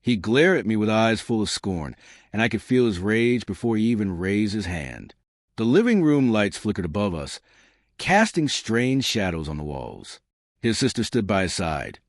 He glared at me with eyes full of scorn, and I could feel his rage before he even raised his hand. The living room lights flickered above us, casting strange shadows on the walls. His sister stood by his side,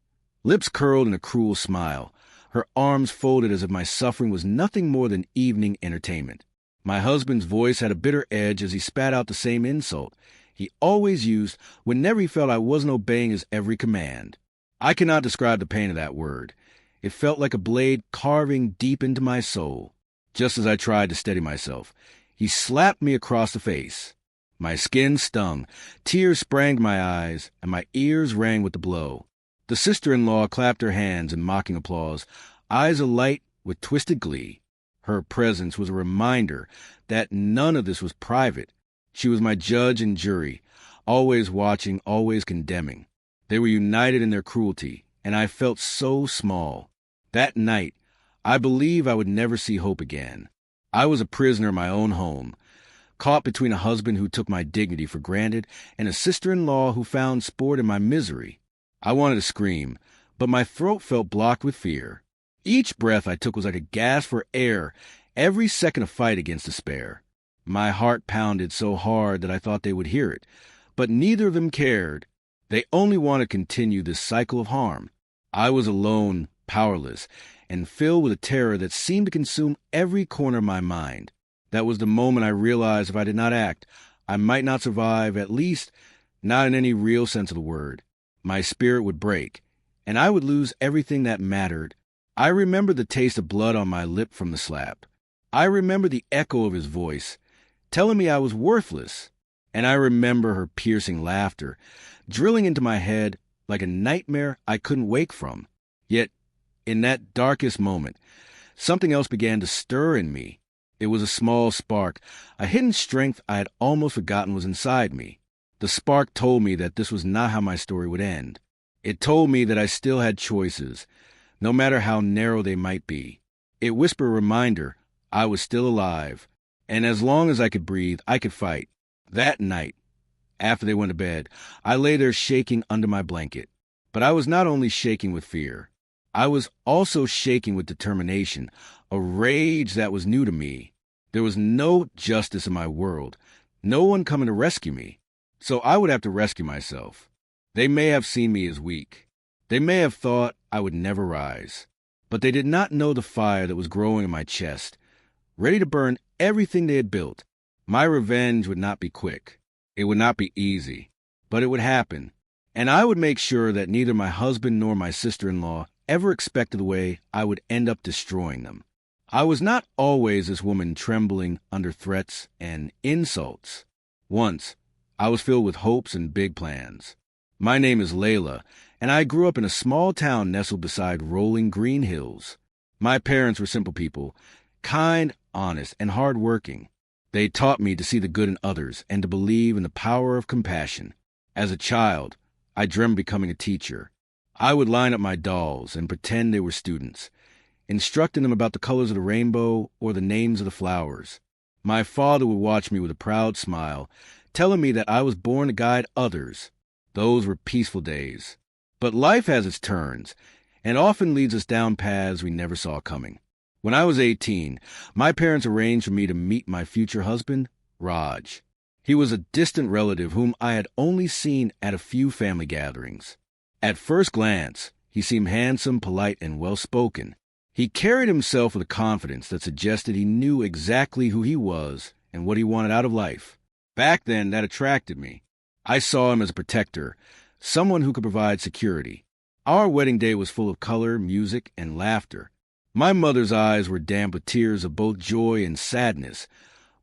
lips curled in a cruel smile, her arms folded as if my suffering was nothing more than evening entertainment. My husband's voice had a bitter edge as he spat out the same insult he always used whenever he felt I wasn't obeying his every command. I cannot describe the pain of that word. It felt like a blade carving deep into my soul. Just as I tried to steady myself, he slapped me across the face. My skin stung, tears sprang to my eyes, and my ears rang with the blow. The sister-in-law clapped her hands in mocking applause, eyes alight with twisted glee. Her presence was a reminder that none of this was private. She was my judge and jury, always watching, always condemning. They were united in their cruelty, and I felt so small. That night, I believe I would never see hope again. I was a prisoner in my own home, caught between a husband who took my dignity for granted and a sister-in-law who found sport in my misery. I wanted to scream, but my throat felt blocked with fear. Each breath I took was like a gasp for air, every second a fight against despair. My heart pounded so hard that I thought they would hear it, but neither of them cared. They only wanted to continue this cycle of harm. I was alone, powerless, and filled with a terror that seemed to consume every corner of my mind. That was the moment I realized if I did not act, I might not survive, at least not in any real sense of the word. My spirit would break, and I would lose everything that mattered. I remember the taste of blood on my lip from the slap. I remember the echo of his voice, telling me I was worthless. And I remember her piercing laughter, drilling into my head like a nightmare I couldn't wake from. Yet, in that darkest moment, something else began to stir in me. It was a small spark, a hidden strength I had almost forgotten was inside me. The spark told me that this was not how my story would end. It told me that I still had choices, no matter how narrow they might be. It whispered a reminder I was still alive, and as long as I could breathe, I could fight. That night, after they went to bed, I lay there shaking under my blanket. But I was not only shaking with fear. I was also shaking with determination, a rage that was new to me. There was no justice in my world, no one coming to rescue me. So I would have to rescue myself. They may have seen me as weak. They may have thought I would never rise. But they did not know the fire that was growing in my chest, ready to burn everything they had built. My revenge would not be quick. It would not be easy. But it would happen. And I would make sure that neither my husband nor my sister-in-law ever expected the way I would end up destroying them. I was not always this woman trembling under threats and insults. Once, I was filled with hopes and big plans. My name is Layla, and I grew up in a small town nestled beside rolling green hills. My parents were simple people, kind, honest, and hard-working. They taught me to see the good in others and to believe in the power of compassion. As a child, I dreamed of becoming a teacher. I would line up my dolls and pretend they were students, instructing them about the colors of the rainbow or the names of the flowers. My father would watch me with a proud smile, telling me that I was born to guide others. Those were peaceful days. But life has its turns, and often leads us down paths we never saw coming. When I was 18, my parents arranged for me to meet my future husband, Raj. He was a distant relative whom I had only seen at a few family gatherings. At first glance, he seemed handsome, polite, and well-spoken. He carried himself with a confidence that suggested he knew exactly who he was and what he wanted out of life. Back then, that attracted me. I saw him as a protector, someone who could provide security. Our wedding day was full of color, music, and laughter. My mother's eyes were damp with tears of both joy and sadness,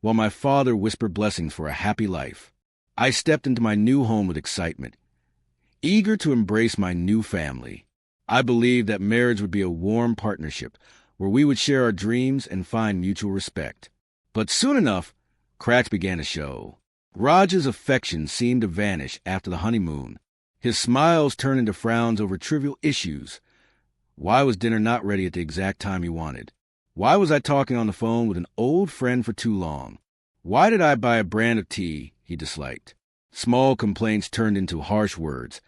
while my father whispered blessings for a happy life. I stepped into my new home with excitement, eager to embrace my new family. I believed that marriage would be a warm partnership, where we would share our dreams and find mutual respect. But soon enough, cracks began to show. Raj's affection seemed to vanish after the honeymoon. His smiles turned into frowns over trivial issues. Why was dinner not ready at the exact time he wanted? Why was I talking on the phone with an old friend for too long? Why did I buy a brand of tea he disliked? Small complaints turned into harsh words.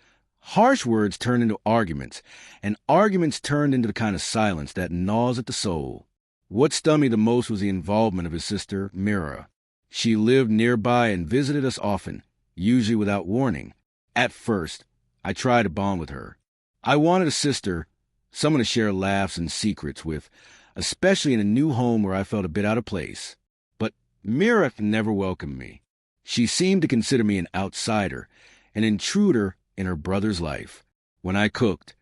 Harsh words turned into arguments, and arguments turned into the kind of silence that gnaws at the soul. What stung me the most was the involvement of his sister, Mira. She lived nearby and visited us often, usually without warning. At first, I tried to bond with her. I wanted a sister, someone to share laughs and secrets with, especially in a new home where I felt a bit out of place. But Mira never welcomed me. She seemed to consider me an outsider, an intruder in her brother's life. When I cooked,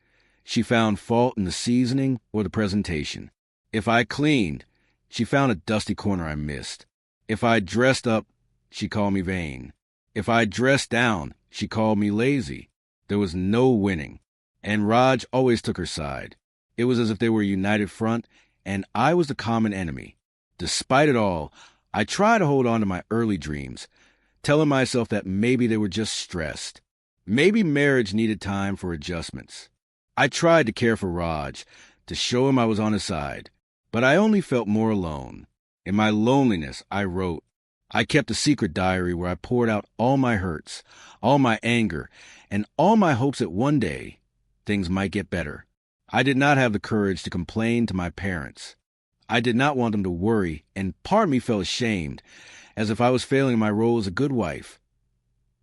she found fault in the seasoning or the presentation. If I cleaned, she found a dusty corner I missed. If I dressed up, she called me vain. If I dressed down, she called me lazy. There was no winning, and Raj always took her side. It was as if they were a united front, and I was the common enemy. Despite it all, I tried to hold on to my early dreams, telling myself that maybe they were just stressed. Maybe marriage needed time for adjustments. I tried to care for Raj, to show him I was on his side, but I only felt more alone. In my loneliness, I wrote. I kept a secret diary where I poured out all my hurts, all my anger, and all my hopes that one day things might get better. I did not have the courage to complain to my parents. I did not want them to worry, and part of me felt ashamed, as if I was failing in my role as a good wife.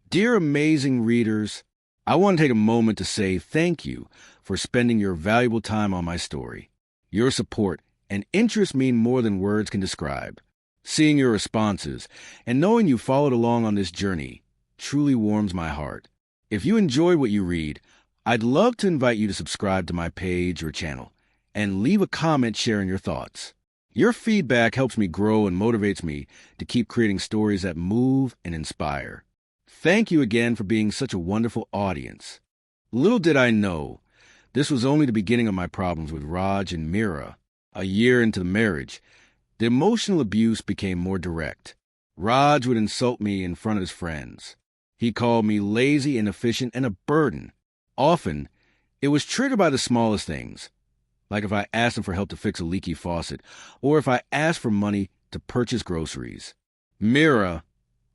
Dear amazing readers, I want to take a moment to say thank you for spending your valuable time on my story. Your support and interest mean more than words can describe. Seeing your responses and knowing you followed along on this journey truly warms my heart. If you enjoyed what you read, I'd love to invite you to subscribe to my page or channel and leave a comment sharing your thoughts. Your feedback helps me grow and motivates me to keep creating stories that move and inspire. Thank you again for being such a wonderful audience. Little did I know, this was only the beginning of my problems with Raj and Mira. A year into the marriage, the emotional abuse became more direct. Raj would insult me in front of his friends. He called me lazy, inefficient, and a burden. Often, it was triggered by the smallest things, like if I asked him for help to fix a leaky faucet, or if I asked for money to purchase groceries. Mira,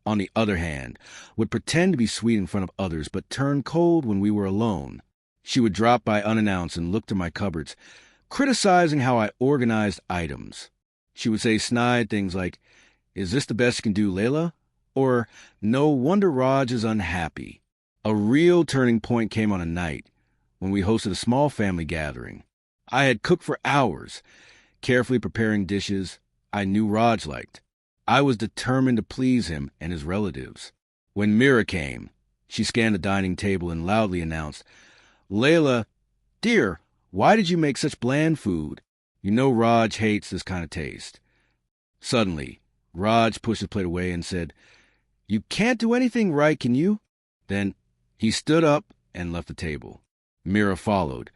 on the other hand, would pretend to be sweet in front of others, but turn cold when we were alone. She would drop by unannounced and look to my cupboards, criticizing how I organized items. She would say snide things like, "Is this the best you can do, Layla?" Or, "No wonder Raj is unhappy." A real turning point came on a night when we hosted a small family gathering. I had cooked for hours, carefully preparing dishes I knew Raj liked. I was determined to please him and his relatives. When Mira came, she scanned the dining table and loudly announced, "Layla, dear, why did you make such bland food? You know Raj hates this kind of taste." Suddenly, Raj pushed his plate away and said, "You can't do anything right, can you?" Then he stood up and left the table. Mira followed,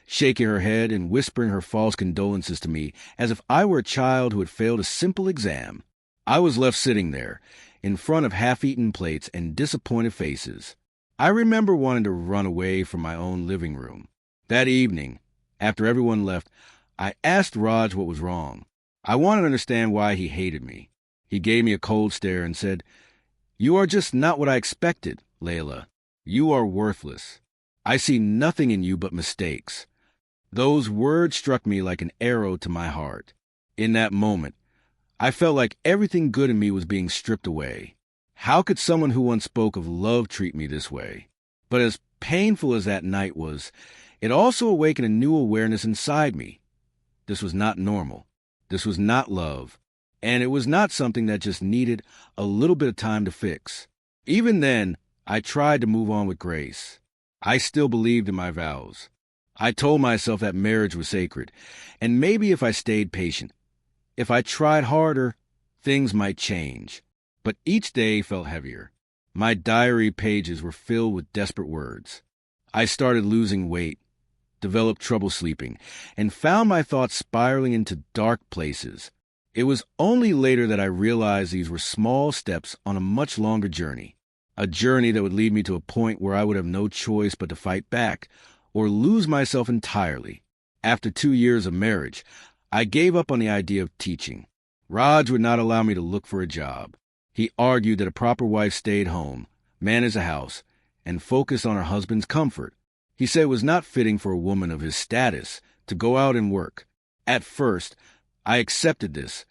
shaking her head and whispering her false condolences to me as if I were a child who had failed a simple exam. I was left sitting there, in front of half-eaten plates and disappointed faces. I remember wanting to run away from my own living room. That evening, after everyone left, I asked Raj what was wrong. I wanted to understand why he hated me. He gave me a cold stare and said, "You are just not what I expected, Layla. You are worthless. I see nothing in you but mistakes." Those words struck me like an arrow to my heart. In that moment, I felt like everything good in me was being stripped away. How could someone who once spoke of love treat me this way? But as painful as that night was, it also awakened a new awareness inside me. This was not normal. This was not love. And it was not something that just needed a little bit of time to fix. Even then, I tried to move on with grace. I still believed in my vows. I told myself that marriage was sacred, and maybe if I stayed patient, if I tried harder, things might change. But each day felt heavier. My diary pages were filled with desperate words. I started losing weight, developed trouble sleeping, and found my thoughts spiraling into dark places. It was only later that I realized these were small steps on a much longer journey, a journey that would lead me to a point where I would have no choice but to fight back or lose myself entirely. After 2 years of marriage, I gave up on the idea of teaching. Raj would not allow me to look for a job. He argued that a proper wife stayed home, managed the house, and focus on her husband's comfort. He said it was not fitting for a woman of his status to go out and work. At first, I accepted this,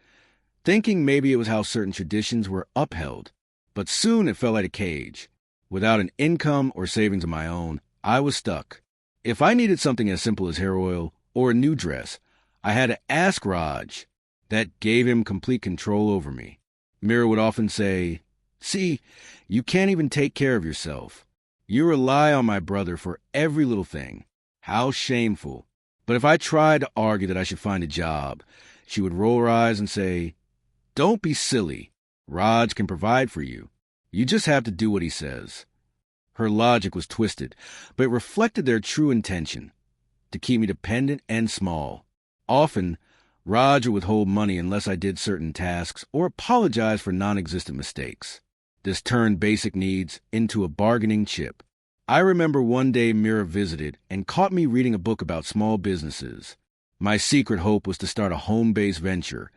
thinking maybe it was how certain traditions were upheld. But soon it felt like a cage. Without an income or savings of my own, I was stuck. If I needed something as simple as hair oil or a new dress, I had to ask Raj. That gave him complete control over me. Mira would often say, "See, you can't even take care of yourself. You rely on my brother for every little thing. How shameful." But if I tried to argue that I should find a job, she would roll her eyes and say, "Don't be silly. Raj can provide for you. You just have to do what he says." Her logic was twisted, but it reflected their true intention, to keep me dependent and small. Often, Raj would withhold money unless I did certain tasks or apologize for non-existent mistakes. This turned basic needs into a bargaining chip. I remember one day Mira visited and caught me reading a book about small businesses. My secret hope was to start a home-based venture,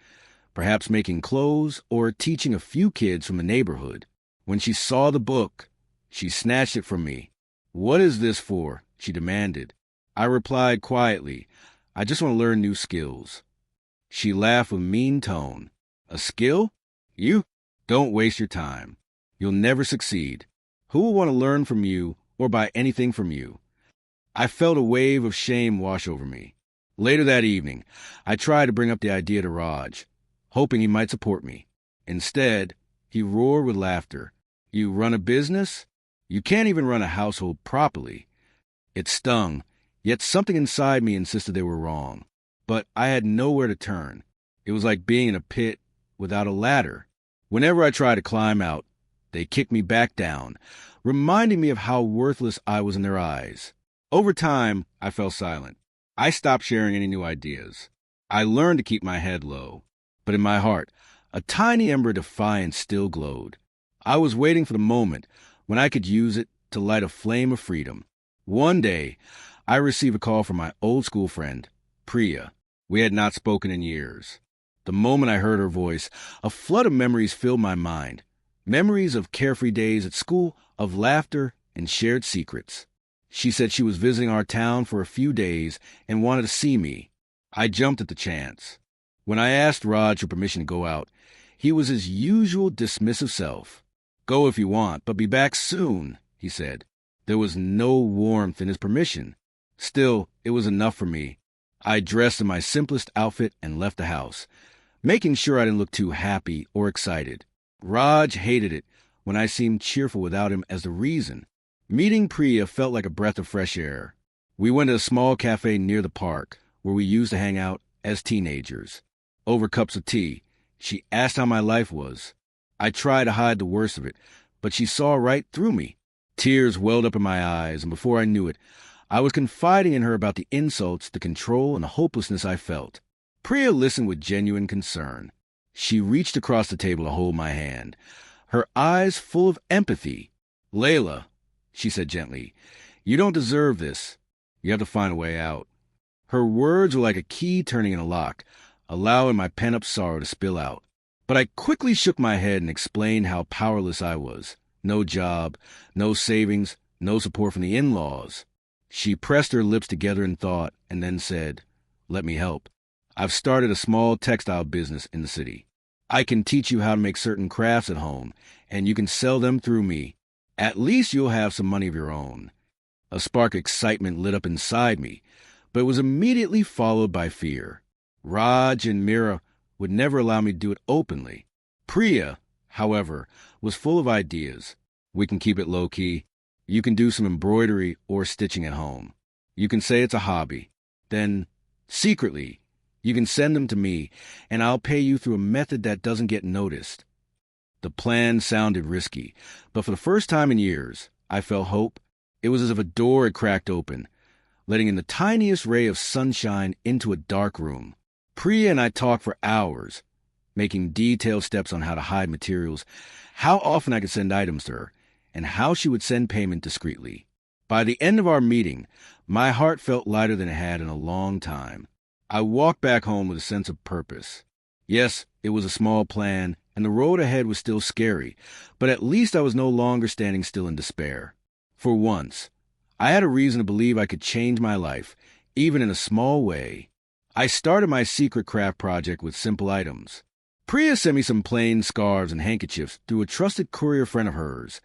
perhaps making clothes or teaching a few kids from the neighborhood. When she saw the book, she snatched it from me. "What is this for?" she demanded. I replied quietly, "I just want to learn new skills." She laughed with mean tone. "A skill? You? Don't waste your time. You'll never succeed. Who will want to learn from you or buy anything from you?" I felt a wave of shame wash over me. Later that evening, I tried to bring up the idea to Raj, hoping he might support me. Instead, he roared with laughter. "You run a business? You can't even run a household properly." It stung, yet something inside me insisted they were wrong. But I had nowhere to turn. It was like being in a pit without a ladder. Whenever I tried to climb out, they kicked me back down, reminding me of how worthless I was in their eyes. Over time, I fell silent. I stopped sharing any new ideas. I learned to keep my head low. But in my heart, a tiny ember of defiance still glowed. I was waiting for the moment when I could use it to light a flame of freedom. One day, I received a call from my old school friend, Priya. We had not spoken in years. The moment I heard her voice, a flood of memories filled my mind. Memories of carefree days at school, of laughter and shared secrets. She said she was visiting our town for a few days and wanted to see me. I jumped at the chance. When I asked Raj for permission to go out, he was his usual dismissive self. "Go if you want, but be back soon," he said. There was no warmth in his permission. Still, it was enough for me. I dressed in my simplest outfit and left the house, making sure I didn't look too happy or excited. Raj hated it when I seemed cheerful without him as the reason. Meeting Priya felt like a breath of fresh air. We went to a small cafe near the park, where we used to hang out as teenagers. Over cups of tea, she asked how my life was. I tried to hide the worst of it, but she saw right through me. Tears welled up in my eyes, and before I knew it, I was confiding in her about the insults, the control, and the hopelessness I felt. Priya listened with genuine concern. She reached across the table to hold my hand, her eyes full of empathy. "Layla," she said gently, "you don't deserve this. You have to find a way out." Her words were like a key turning in a lock, allowing my pent-up sorrow to spill out. But I quickly shook my head and explained how powerless I was. No job, no savings, no support from the in-laws. She pressed her lips together in thought and then said, "Let me help. I've started a small textile business in the city. I can teach you how to make certain crafts at home, and you can sell them through me. At least you'll have some money of your own." A spark of excitement lit up inside me, but it was immediately followed by fear. Raj and Mira would never allow me to do it openly. Priya, however, was full of ideas. "We can keep it low-key. You can do some embroidery or stitching at home. You can say it's a hobby. Then, secretly, you can send them to me, and I'll pay you through a method that doesn't get noticed." The plan sounded risky, but for the first time in years, I felt hope. It was as if a door had cracked open, letting in the tiniest ray of sunshine into a dark room. Priya and I talked for hours, making detailed steps on how to hide materials, how often I could send items to her, and how she would send payment discreetly. By the end of our meeting, my heart felt lighter than it had in a long time. I walked back home with a sense of purpose. Yes, it was a small plan, and the road ahead was still scary, but at least I was no longer standing still in despair. For once, I had a reason to believe I could change my life, even in a small way. I started my secret craft project with simple items. Priya sent me some plain scarves and handkerchiefs through a trusted courier friend of hers,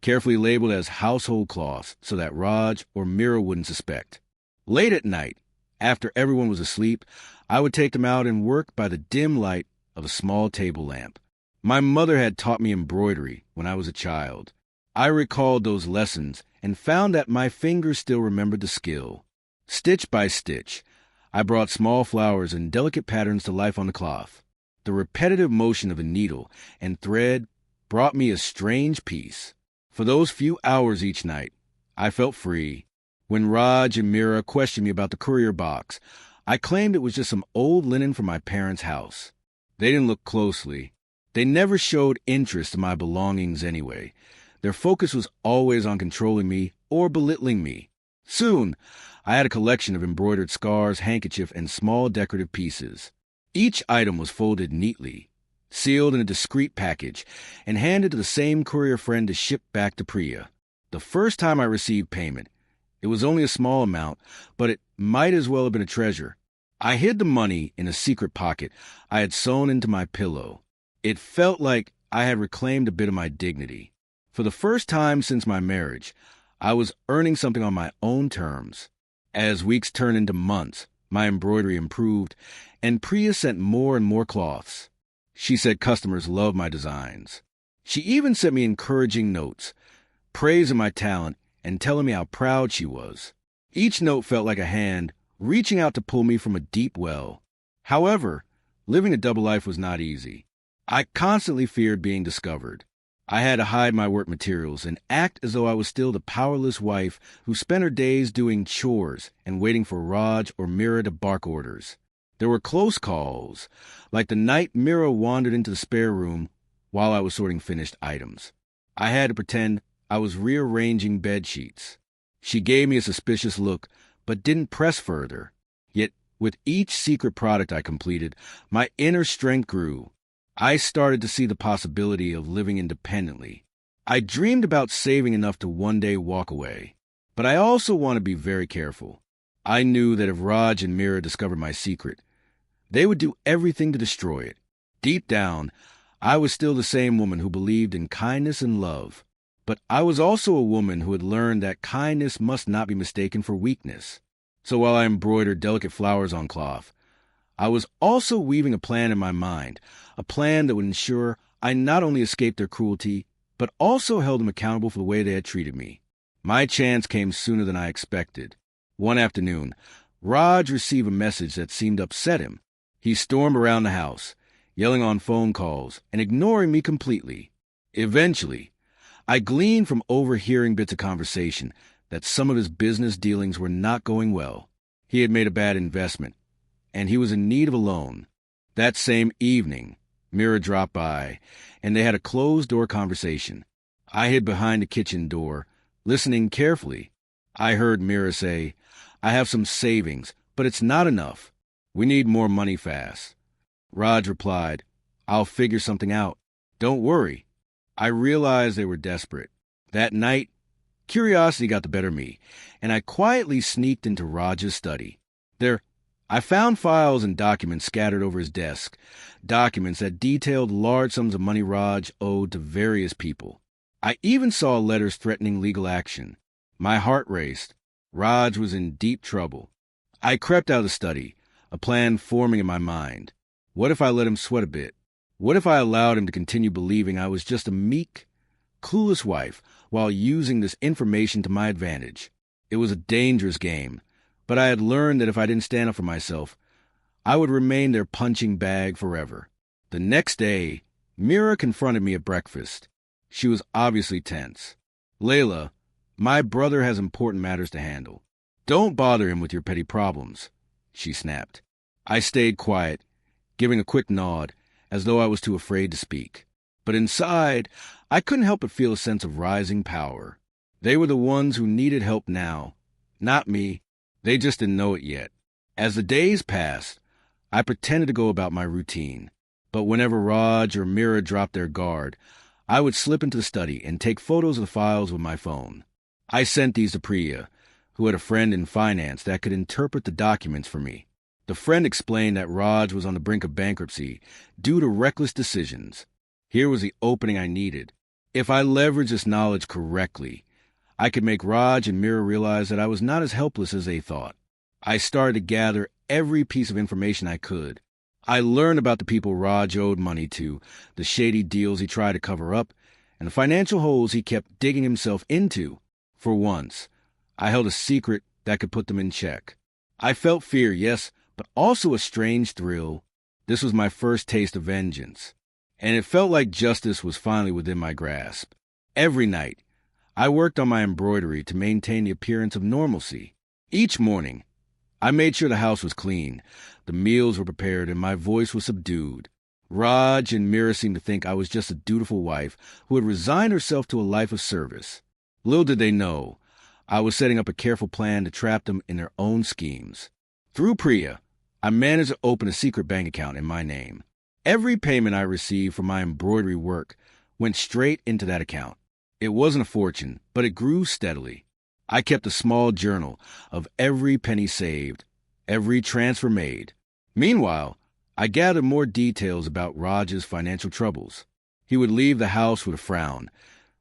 carefully labeled as household cloths so that Raj or Mira wouldn't suspect. Late at night, after everyone was asleep, I would take them out and work by the dim light of a small table lamp. My mother had taught me embroidery when I was a child. I recalled those lessons and found that my fingers still remembered the skill. Stitch by stitch, I brought small flowers and delicate patterns to life on the cloth. The repetitive motion of a needle and thread brought me a strange peace. For those few hours each night, I felt free. When Raj and Mira questioned me about the courier box, I claimed it was just some old linen from my parents' house. They didn't look closely. They never showed interest in my belongings anyway. Their focus was always on controlling me or belittling me. Soon, I had a collection of embroidered scarves, handkerchiefs, and small decorative pieces. Each item was folded neatly, sealed in a discreet package, and handed to the same courier friend to ship back to Priya. The first time I received payment, it was only a small amount, but it might as well have been a treasure. I hid the money in a secret pocket I had sewn into my pillow. It felt like I had reclaimed a bit of my dignity. For the first time since my marriage, I was earning something on my own terms. As weeks turned into months, my embroidery improved, and Priya sent more and more cloths. She said customers loved my designs. She even sent me encouraging notes, praising my talent and telling me how proud she was. Each note felt like a hand reaching out to pull me from a deep well. However, living a double life was not easy. I constantly feared being discovered. I had to hide my work materials and act as though I was still the powerless wife who spent her days doing chores and waiting for Raj or Mira to bark orders. There were close calls, like the night Mira wandered into the spare room while I was sorting finished items. I had to pretend I was rearranging bed sheets. She gave me a suspicious look, but didn't press further. Yet, with each secret product I completed, my inner strength grew. I started to see the possibility of living independently. I dreamed about saving enough to one day walk away. But I also want to be very careful. I knew that if Raj and Mira discovered my secret, they would do everything to destroy it. Deep down, I was still the same woman who believed in kindness and love. But I was also a woman who had learned that kindness must not be mistaken for weakness. So while I embroidered delicate flowers on cloth, I was also weaving a plan in my mind, a plan that would ensure I not only escaped their cruelty, but also held them accountable for the way they had treated me. My chance came sooner than I expected. One afternoon, Raj received a message that seemed to upset him. He stormed around the house, yelling on phone calls and ignoring me completely. Eventually, I gleaned from overhearing bits of conversation that some of his business dealings were not going well. He had made a bad investment, and he was in need of a loan. That same evening, Mira dropped by, and they had a closed-door conversation. I hid behind the kitchen door, listening carefully. I heard Mira say, "I have some savings, but it's not enough. We need more money fast." Raj replied, "I'll figure something out. Don't worry." I realized they were desperate. That night, curiosity got the better of me, and I quietly sneaked into Raj's study. There, I found files and documents scattered over his desk, documents that detailed large sums of money Raj owed to various people. I even saw letters threatening legal action. My heart raced. Raj was in deep trouble. I crept out of the study, a plan forming in my mind. What if I let him sweat a bit? What if I allowed him to continue believing I was just a meek, clueless wife while using this information to my advantage? It was a dangerous game, but I had learned that if I didn't stand up for myself, I would remain their punching bag forever. The next day, Mira confronted me at breakfast. She was obviously tense. "Layla, my brother has important matters to handle. Don't bother him with your petty problems," she snapped. I stayed quiet, giving a quick nod, as though I was too afraid to speak. But inside, I couldn't help but feel a sense of rising power. They were the ones who needed help now, not me. They just didn't know it yet. As the days passed, I pretended to go about my routine. But whenever Raj or Mira dropped their guard, I would slip into the study and take photos of the files with my phone. I sent these to Priya, who had a friend in finance that could interpret the documents for me. The friend explained that Raj was on the brink of bankruptcy due to reckless decisions. Here was the opening I needed. If I leveraged this knowledge correctly, I could make Raj and Mira realize that I was not as helpless as they thought. I started to gather every piece of information I could. I learned about the people Raj owed money to, the shady deals he tried to cover up, and the financial holes he kept digging himself into. For once, I held a secret that could put them in check. I felt fear, yes, but also a strange thrill. This was my first taste of vengeance, and it felt like justice was finally within my grasp. Every night, I worked on my embroidery to maintain the appearance of normalcy. Each morning, I made sure the house was clean, the meals were prepared, and my voice was subdued. Raj and Mira seemed to think I was just a dutiful wife who had resigned herself to a life of service. Little did they know, I was setting up a careful plan to trap them in their own schemes. Through Priya, I managed to open a secret bank account in my name. Every payment I received from my embroidery work went straight into that account. It wasn't a fortune, but it grew steadily. I kept a small journal of every penny saved, every transfer made. Meanwhile, I gathered more details about Raj's financial troubles. He would leave the house with a frown,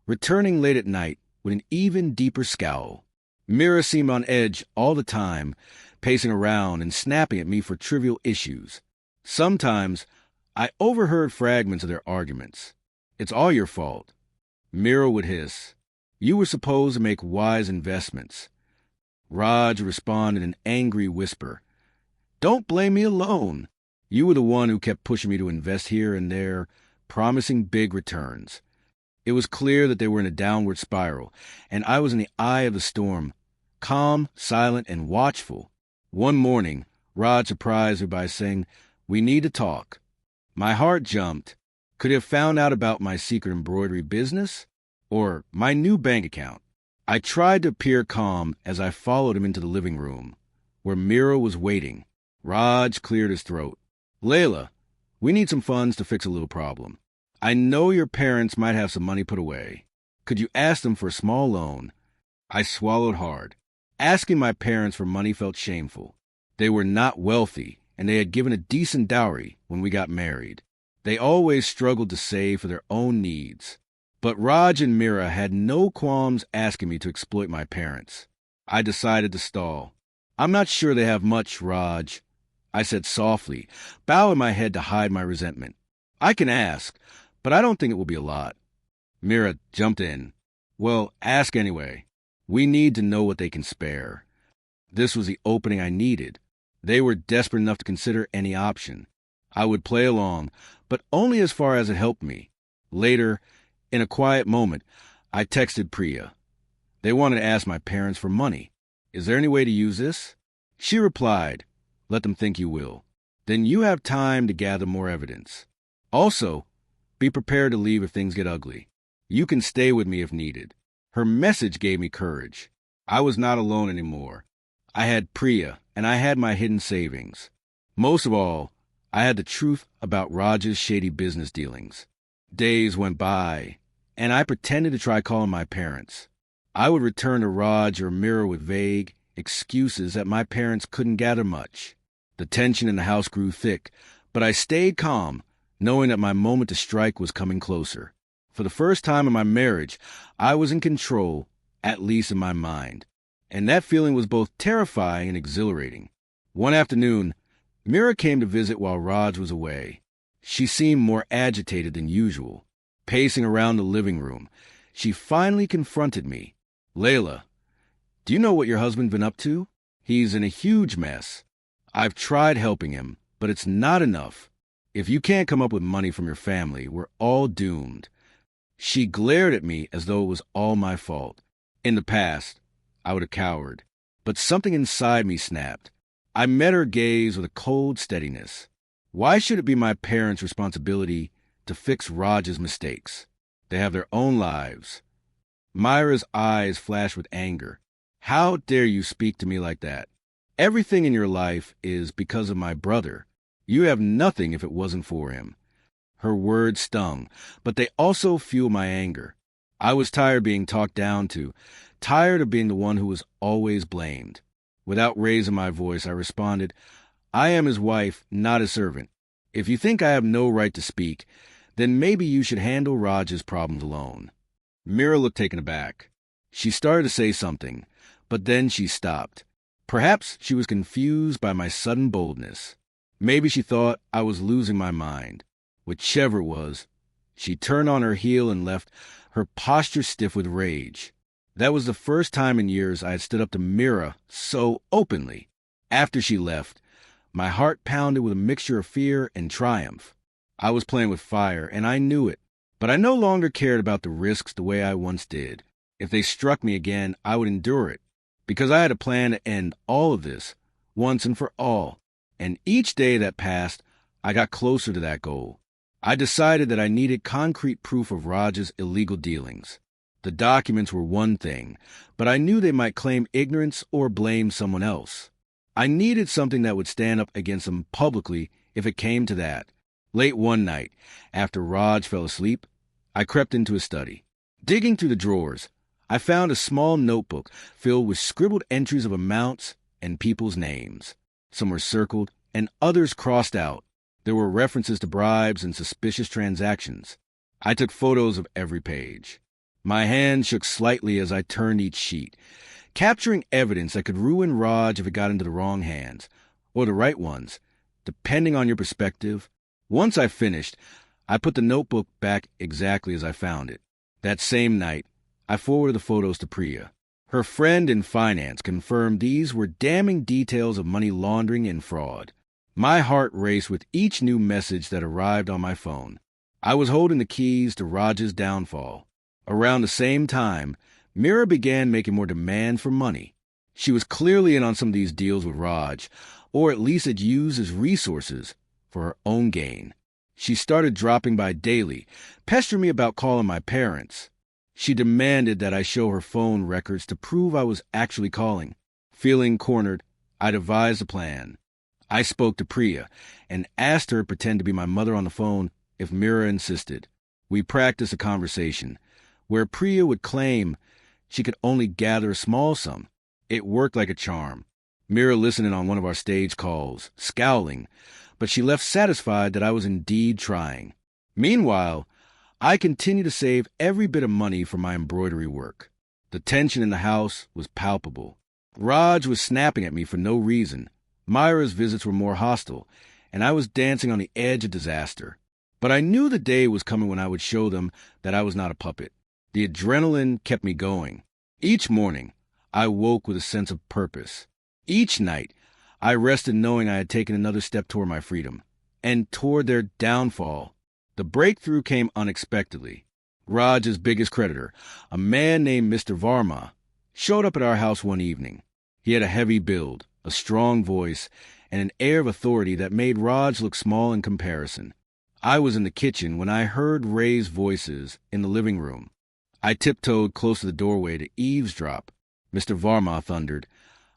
returning late at night with an even deeper scowl. Mira seemed on edge all the time, pacing around and snapping at me for trivial issues. Sometimes, I overheard fragments of their arguments. "It's all your fault." Mira would hiss. "You were supposed to make wise investments." Raj would respond in an angry whisper. "Don't blame me alone. You were the one who kept pushing me to invest here and there, promising big returns." It was clear that they were in a downward spiral, and I was in the eye of the storm, calm, silent, and watchful. One morning, Raj surprised me by saying, "We need to talk." My heart jumped. Could he have found out about my secret embroidery business? Or my new bank account? I tried to appear calm as I followed him into the living room, where Mira was waiting. Raj cleared his throat. "Layla, we need some funds to fix a little problem. I know your parents might have some money put away. Could you ask them for a small loan?" I swallowed hard. Asking my parents for money felt shameful. They were not wealthy, and they had given a decent dowry when we got married. They always struggled to save for their own needs. But Raj and Mira had no qualms asking me to exploit my parents. I decided to stall. "I'm not sure they have much, Raj," I said softly, bowing my head to hide my resentment. "I can ask, but I don't think it will be a lot." Mira jumped in. "Well, ask anyway. We need to know what they can spare." This was the opening I needed. They were desperate enough to consider any option. I would play along, but only as far as it helped me. Later, in a quiet moment, I texted Priya. They wanted to ask my parents for money. "Is there any way to use this?" She replied, "Let them think you will. Then you have time to gather more evidence. Also, be prepared to leave if things get ugly. You can stay with me if needed." Her message gave me courage. I was not alone anymore. I had Priya, and I had my hidden savings. Most of all, I had the truth about Raj's shady business dealings. Days went by, and I pretended to try calling my parents. I would return to Raj or Mira with vague excuses that my parents couldn't gather much. The tension in the house grew thick, but I stayed calm, knowing that my moment to strike was coming closer. For the first time in my marriage, I was in control, at least in my mind. And that feeling was both terrifying and exhilarating. One afternoon, Mira came to visit while Raj was away. She seemed more agitated than usual. Pacing around the living room, she finally confronted me. "Layla, do you know what your husband's been up to? He's in a huge mess. I've tried helping him, but it's not enough. If you can't come up with money from your family, we're all doomed." She glared at me as though it was all my fault. In the past, I would have cowered, but something inside me snapped. I met her gaze with a cold steadiness. Why should it be my parents' responsibility to fix Raj's mistakes? They have their own lives. Myra's eyes flashed with anger. "How dare you speak to me like that? Everything in your life is because of my brother. You have nothing if it wasn't for him." Her words stung, but they also fueled my anger. I was tired of being talked down to, tired of being the one who was always blamed. Without raising my voice, I responded, I am his wife, not his servant. If you think I have no right to speak, then maybe you should handle Raj's problems alone. Mira looked taken aback. She started to say something, but then she stopped. Perhaps she was confused by my sudden boldness. Maybe she thought I was losing my mind. Whichever it was, she turned on her heel and left, her posture stiff with rage. That was the first time in years I had stood up to Mira so openly. After she left, my heart pounded with a mixture of fear and triumph. I was playing with fire, and I knew it, but I no longer cared about the risks the way I once did. If they struck me again, I would endure it, because I had a plan to end all of this, once and for all. And each day that passed, I got closer to that goal. I decided that I needed concrete proof of Raj's illegal dealings. The documents were one thing, but I knew they might claim ignorance or blame someone else. I needed something that would stand up against them publicly if it came to that. Late one night, after Raj fell asleep, I crept into his study. Digging through the drawers, I found a small notebook filled with scribbled entries of amounts and people's names. Some were circled and others crossed out. There were references to bribes and suspicious transactions. I took photos of every page. My hand shook slightly as I turned each sheet, capturing evidence that could ruin Raj if it got into the wrong hands, or the right ones, depending on your perspective. Once I finished, I put the notebook back exactly as I found it. That same night, I forwarded the photos to Priya. Her friend in finance confirmed these were damning details of money laundering and fraud. My heart raced with each new message that arrived on my phone. I was holding the keys to Raj's downfall. Around the same time, Mira began making more demand for money. She was clearly in on some of these deals with Raj, or at least had used his resources for her own gain. She started dropping by daily, pestering me about calling my parents. She demanded that I show her phone records to prove I was actually calling. Feeling cornered, I devised a plan. I spoke to Priya and asked her to pretend to be my mother on the phone if Mira insisted. We practiced a conversation where Priya would claim she could only gather a small sum. It worked like a charm. Mira listened in on one of our stage calls, scowling, but she left satisfied that I was indeed trying. Meanwhile, I continued to save every bit of money from my embroidery work. The tension in the house was palpable. Raj was snapping at me for no reason. Myra's visits were more hostile, and I was dancing on the edge of disaster. But I knew the day was coming when I would show them that I was not a puppet. The adrenaline kept me going. Each morning, I woke with a sense of purpose. Each night, I rested knowing I had taken another step toward my freedom, and toward their downfall. The breakthrough came unexpectedly. Raj's biggest creditor, a man named Mr. Varma, showed up at our house one evening. He had a heavy build, a strong voice, and an air of authority that made Raj look small in comparison. I was in the kitchen when I heard raised voices in the living room. I tiptoed close to the doorway to eavesdrop. Mr. Varma thundered,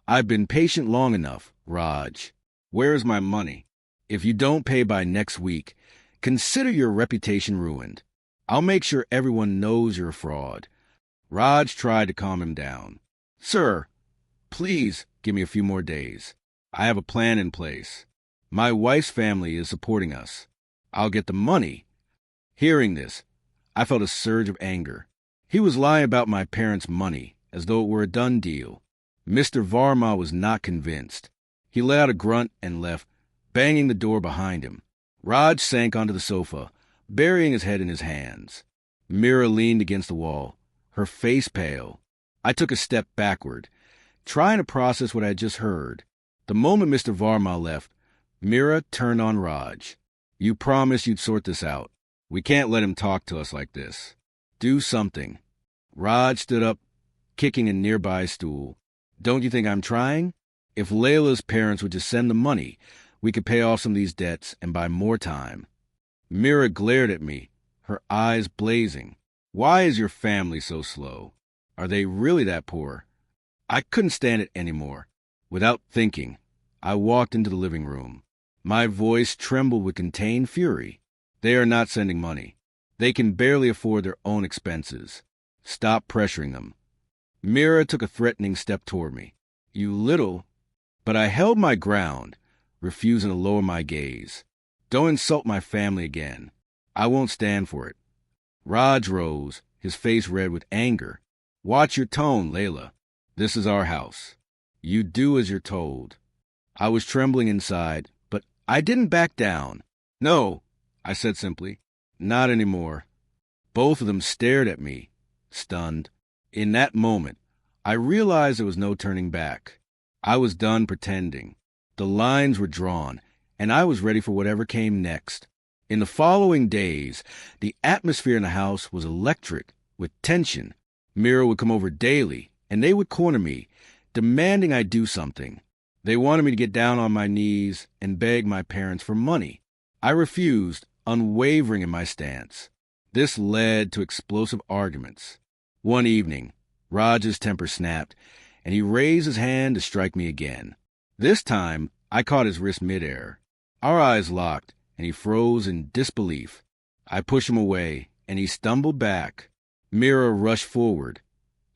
"I've been patient long enough, Raj. Where is my money? If you don't pay by next week, consider your reputation ruined. I'll make sure everyone knows you're a fraud." Raj tried to calm him down. "Sir, please give me a few more days. I have a plan in place. My wife's family is supporting us. I'll get the money." Hearing this, I felt a surge of anger. He was lying about my parents' money, as though it were a done deal. Mr. Varma was not convinced. He let out a grunt and left, banging the door behind him. Raj sank onto the sofa, burying his head in his hands. Mira leaned against the wall, her face pale. I took a step backward, trying to process what I had just heard. The moment Mr. Varma left, Mira turned on Raj. "You promised you'd sort this out. We can't let him talk to us like this. Do something." Raj stood up, kicking a nearby stool. "Don't you think I'm trying? If Layla's parents would just send the money, we could pay off some of these debts and buy more time." Mira glared at me, her eyes blazing. "Why is your family so slow? Are they really that poor?" I couldn't stand it anymore. Without thinking, I walked into the living room. My voice trembled with contained fury. "They are not sending money. They can barely afford their own expenses. Stop pressuring them. Mira took a threatening step toward me. You little... But I held my ground, refusing to lower my gaze. Don't insult my family again. I won't stand for it. Raj rose, his face red with anger. Watch your tone, Layla. This is our house. You do as you're told. I was trembling inside, but I didn't back down. No, I said simply. Not anymore. Both of them stared at me, stunned. In that moment, I realized there was no turning back. I was done pretending. The lines were drawn, and I was ready for whatever came next. In the following days, the atmosphere in the house was electric, with tension. Mira would come over daily, and they would corner me, demanding I do something. They wanted me to get down on my knees and beg my parents for money. I refused, unwavering in my stance. This led to explosive arguments. One evening, Raj's temper snapped, and he raised his hand to strike me again. This time, I caught his wrist midair. Our eyes locked, and he froze in disbelief. I pushed him away, and he stumbled back. Mira rushed forward,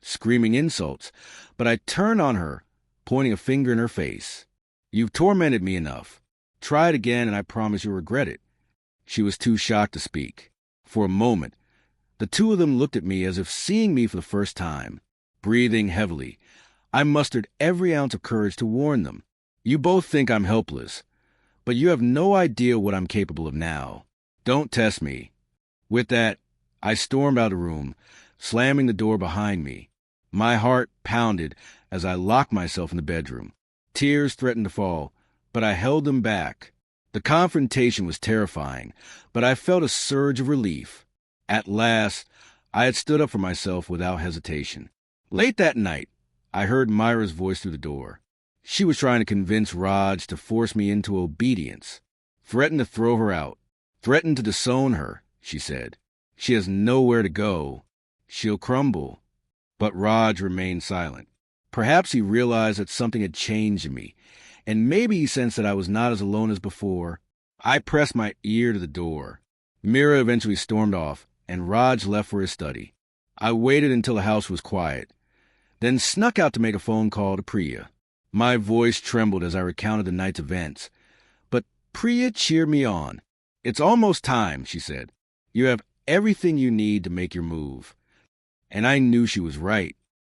screaming insults, but I turned on her, pointing a finger in her face. You've tormented me enough. Try it again, and I promise you'll regret it. She was too shocked to speak. For a moment, the two of them looked at me as if seeing me for the first time. Breathing heavily, I mustered every ounce of courage to warn them. You both think I'm helpless, but you have no idea what I'm capable of now. Don't test me. With that, I stormed out of the room, slamming the door behind me. My heart pounded as I locked myself in the bedroom. Tears threatened to fall, but I held them back. The confrontation was terrifying, but I felt a surge of relief. At last, I had stood up for myself without hesitation. Late that night, I heard Myra's voice through the door. She was trying to convince Raj to force me into obedience. Threatened to throw her out. Threatened to disown her, she said. She has nowhere to go. She'll crumble. But Raj remained silent. Perhaps he realized that something had changed in me, and maybe he sensed that I was not as alone as before. I pressed my ear to the door. Mira eventually stormed off, and Raj left for his study. I waited until the house was quiet, then snuck out to make a phone call to Priya. My voice trembled as I recounted the night's events, but Priya cheered me on. It's almost time, she said. You have everything you need to make your move. And I knew she was right.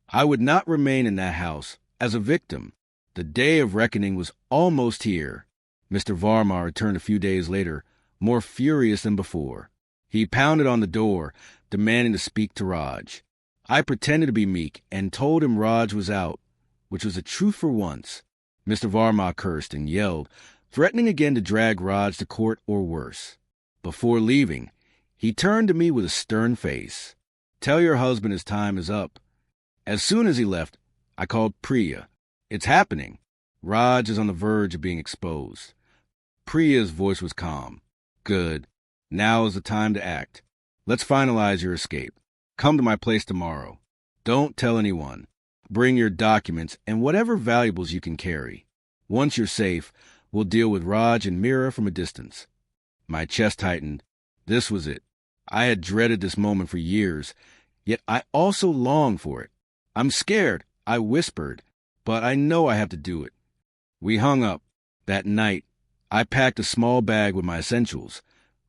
I would not remain in that house as a victim. The day of reckoning was almost here. Mr. Varma returned a few days later, more furious than before. He pounded on the door, demanding to speak to Raj. I pretended to be meek and told him Raj was out, which was the truth for once. Mr. Varma cursed and yelled, threatening again to drag Raj to court or worse. Before leaving, he turned to me with a stern face. Tell your husband his time is up. As soon as he left, I called Priya. It's happening. Raj is on the verge of being exposed. Priya's voice was calm. Good. Now is the time to act. Let's finalize your escape. Come to my place tomorrow. Don't tell anyone. Bring your documents and whatever valuables you can carry. Once you're safe, we'll deal with Raj and Mira from a distance. My chest tightened. This was it. I had dreaded this moment for years, yet I also longed for it. I'm scared, I whispered, but I know I have to do it. We hung up. That night, I packed a small bag with my essentials,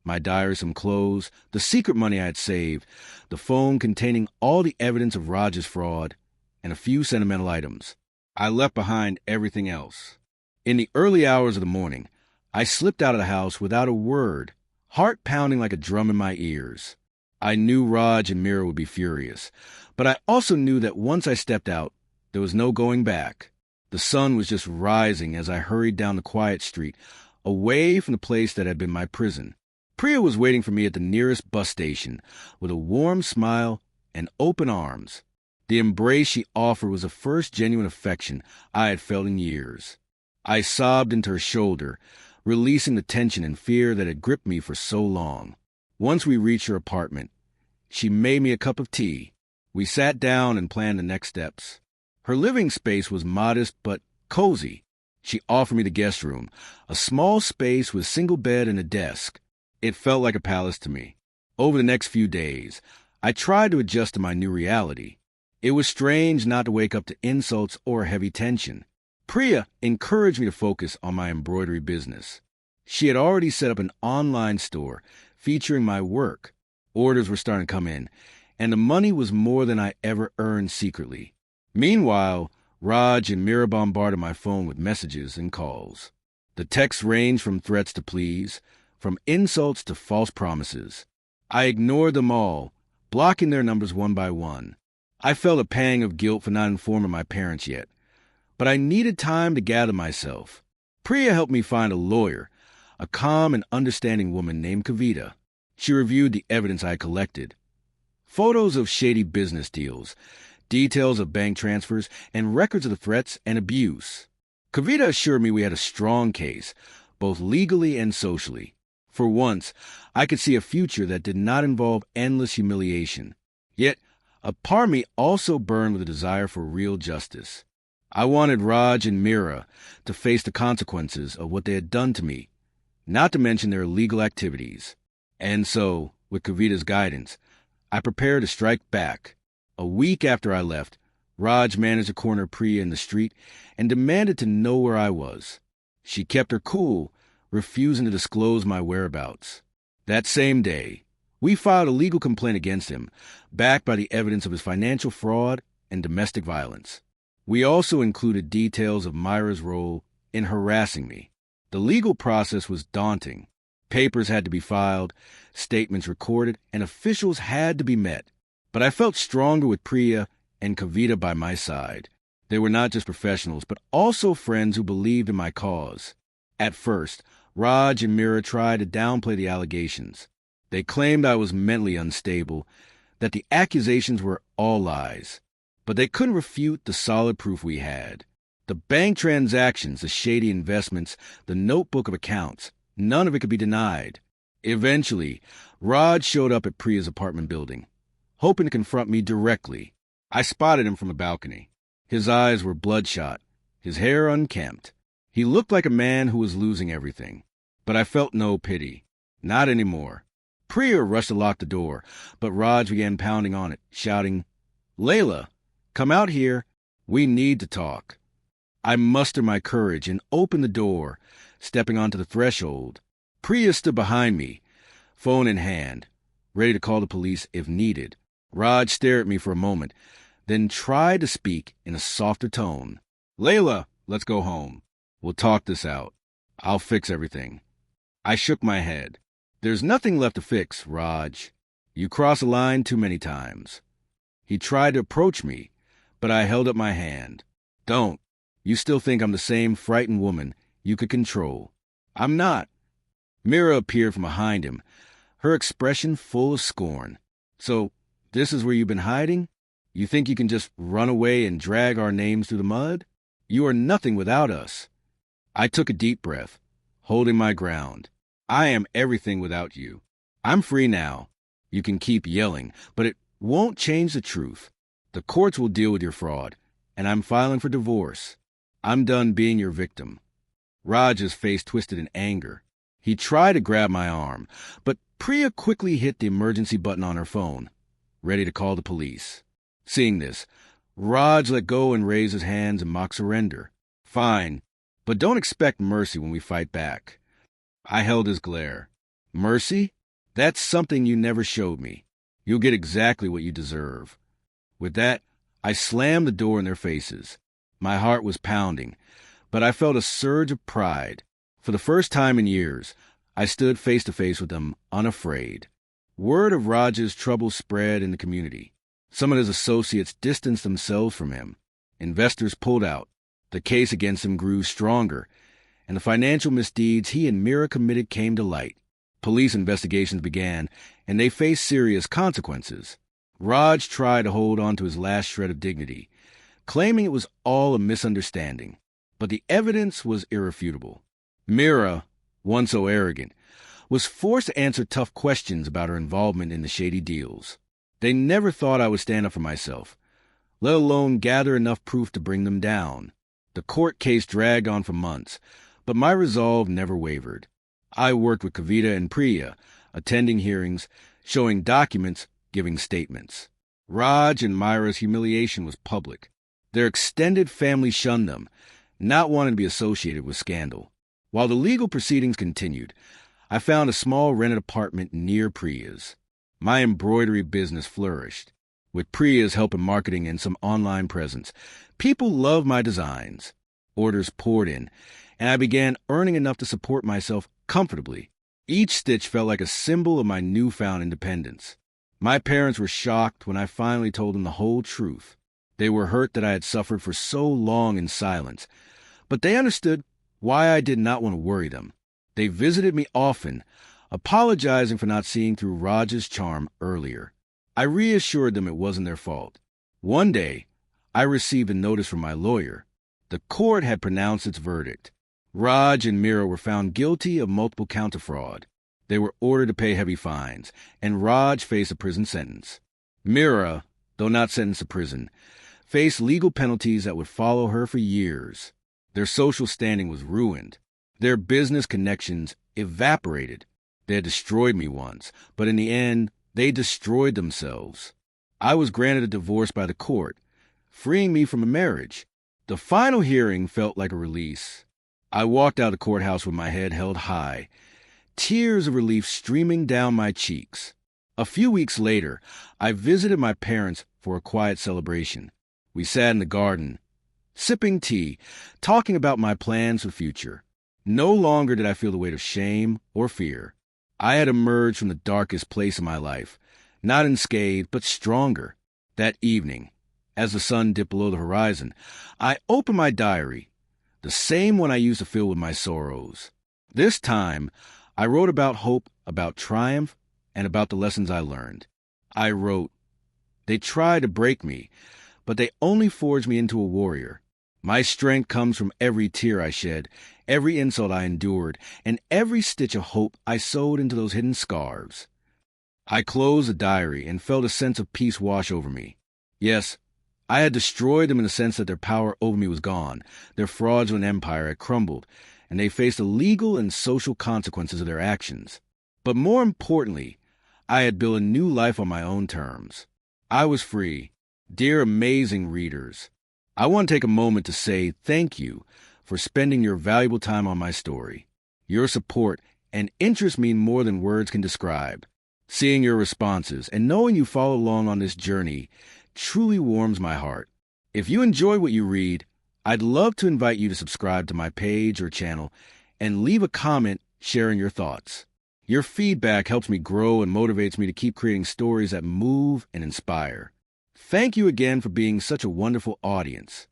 my diary, some clothes, the secret money I had saved, the phone containing all the evidence of Raj's fraud, and a few sentimental items. I left behind everything else. In the early hours of the morning, I slipped out of the house without a word, heart pounding like a drum in my ears. I knew Raj and Mira would be furious, but I also knew that once I stepped out, there was no going back. The sun was just rising as I hurried down the quiet street, away from the place that had been my prison. Priya was waiting for me at the nearest bus station with a warm smile and open arms. The embrace she offered was the first genuine affection I had felt in years. I sobbed into her shoulder, releasing the tension and fear that had gripped me for so long. Once we reached her apartment, she made me a cup of tea. We sat down and planned the next steps. Her living space was modest but cozy. She offered me the guest room, a small space with a single bed and a desk. It felt like a palace to me. Over the next few days, I tried to adjust to my new reality. It was strange not to wake up to insults or heavy tension. Priya encouraged me to focus on my embroidery business. She had already set up an online store featuring my work. Orders were starting to come in, and the money was more than I ever earned secretly. Meanwhile, Raj and Mira bombarded my phone with messages and calls. The texts ranged from threats to pleas, from insults to false promises. I ignored them all, blocking their numbers one by one. I felt a pang of guilt for not informing my parents yet, but I needed time to gather myself. Priya helped me find a lawyer, a calm and understanding woman named Kavita. She reviewed the evidence I collected. Photos of shady business deals, details of bank transfers, and records of the threats and abuse. Kavita assured me we had a strong case, both legally and socially. For once, I could see a future that did not involve endless humiliation. Yet, a part of me also burned with a desire for real justice. I wanted Raj and Mira to face the consequences of what they had done to me, not to mention their illegal activities. And so, with Kavita's guidance, I prepared to strike back. A week after I left, Raj managed to corner Priya in the street and demanded to know where I was. She kept her cool, refusing to disclose my whereabouts. That same day, we filed a legal complaint against him, backed by the evidence of his financial fraud and domestic violence. We also included details of Myra's role in harassing me. The legal process was daunting. Papers had to be filed, statements recorded, and officials had to be met. But I felt stronger with Priya and Kavita by my side. They were not just professionals, but also friends who believed in my cause. At first, Raj and Mira tried to downplay the allegations. They claimed I was mentally unstable, that the accusations were all lies. But they couldn't refute the solid proof we had. The bank transactions, the shady investments, the notebook of accounts, none of it could be denied. Eventually, Raj showed up at Priya's apartment building, hoping to confront me directly. I spotted him from a balcony. His eyes were bloodshot, his hair unkempt. He looked like a man who was losing everything. But I felt no pity. Not anymore. Priya rushed to lock the door, but Raj began pounding on it, shouting, "Layla, come out here. We need to talk." I mustered my courage and opened the door, stepping onto the threshold. Priya stood behind me, phone in hand, ready to call the police if needed. Raj stared at me for a moment, then tried to speak in a softer tone. "Layla, let's go home. We'll talk this out. I'll fix everything." I shook my head. "There's nothing left to fix, Raj. You crossed the line too many times." He tried to approach me, but I held up my hand. "Don't. You still think I'm the same frightened woman you could control. I'm not." Mira appeared from behind him, her expression full of scorn. "So, this is where you've been hiding? You think you can just run away and drag our names through the mud? You are nothing without us." I took a deep breath, holding my ground. "I am everything without you. I'm free now. You can keep yelling, but it won't change the truth. The courts will deal with your fraud, and I'm filing for divorce. I'm done being your victim." Raj's face twisted in anger. He tried to grab my arm, but Priya quickly hit the emergency button on her phone, ready to call the police. Seeing this, Raj let go and raised his hands in mock surrender. "Fine, but don't expect mercy when we fight back." I held his glare. "Mercy? That's something you never showed me. You'll get exactly what you deserve." With that, I slammed the door in their faces. My heart was pounding, but I felt a surge of pride. For the first time in years, I stood face to face with them, unafraid. Word of Raj's trouble spread in the community. Some of his associates distanced themselves from him. Investors pulled out. The case against him grew stronger, and the financial misdeeds he and Mira committed came to light. Police investigations began, and they faced serious consequences. Raj tried to hold on to his last shred of dignity, claiming it was all a misunderstanding, but the evidence was irrefutable. Mira, once so arrogant, was forced to answer tough questions about her involvement in the shady deals. They never thought I would stand up for myself, let alone gather enough proof to bring them down. The court case dragged on for months, but my resolve never wavered. I worked with Kavita and Priya, attending hearings, showing documents, giving statements. Raj and Myra's humiliation was public. Their extended family shunned them, not wanting to be associated with scandal. While the legal proceedings continued, I found a small rented apartment near Priya's. My embroidery business flourished. With Priya's help in marketing and some online presence, people loved my designs. Orders poured in, and I began earning enough to support myself comfortably. Each stitch felt like a symbol of my newfound independence. My parents were shocked when I finally told them the whole truth. They were hurt that I had suffered for so long in silence, but they understood why I did not want to worry them. They visited me often, apologizing for not seeing through Raj's charm earlier. I reassured them it wasn't their fault. One day, I received a notice from my lawyer. The court had pronounced its verdict. Raj and Mira were found guilty of multiple counts of fraud. They were ordered to pay heavy fines, and Raj faced a prison sentence. Mira, though not sentenced to prison, faced legal penalties that would follow her for years. Their social standing was ruined. Their business connections evaporated. They had destroyed me once, but in the end, they destroyed themselves. I was granted a divorce by the court, freeing me from a marriage. The final hearing felt like a release. I walked out of the courthouse with my head held high, tears of relief streaming down my cheeks. A few weeks later, I visited my parents for a quiet celebration. We sat in the garden, sipping tea, talking about my plans for the future. No longer did I feel the weight of shame or fear. I had emerged from the darkest place in my life, not unscathed, but stronger. That evening, as the sun dipped below the horizon, I opened my diary, the same one I used to fill with my sorrows. This time, I wrote about hope, about triumph, and about the lessons I learned. I wrote, "They tried to break me, but they only forged me into a warrior. My strength comes from every tear I shed, every insult I endured, and every stitch of hope I sewed into those hidden scarves." I closed the diary and felt a sense of peace wash over me. Yes, I had destroyed them in the sense that their power over me was gone, their fraudulent empire had crumbled, and they faced the legal and social consequences of their actions. But more importantly, I had built a new life on my own terms. I was free. Dear amazing readers, I want to take a moment to say thank you for spending your valuable time on my story. Your support and interest mean more than words can describe. Seeing your responses and knowing you follow along on this journey truly warms my heart. If you enjoy what you read, I'd love to invite you to subscribe to my page or channel and leave a comment sharing your thoughts. Your feedback helps me grow and motivates me to keep creating stories that move and inspire. Thank you again for being such a wonderful audience.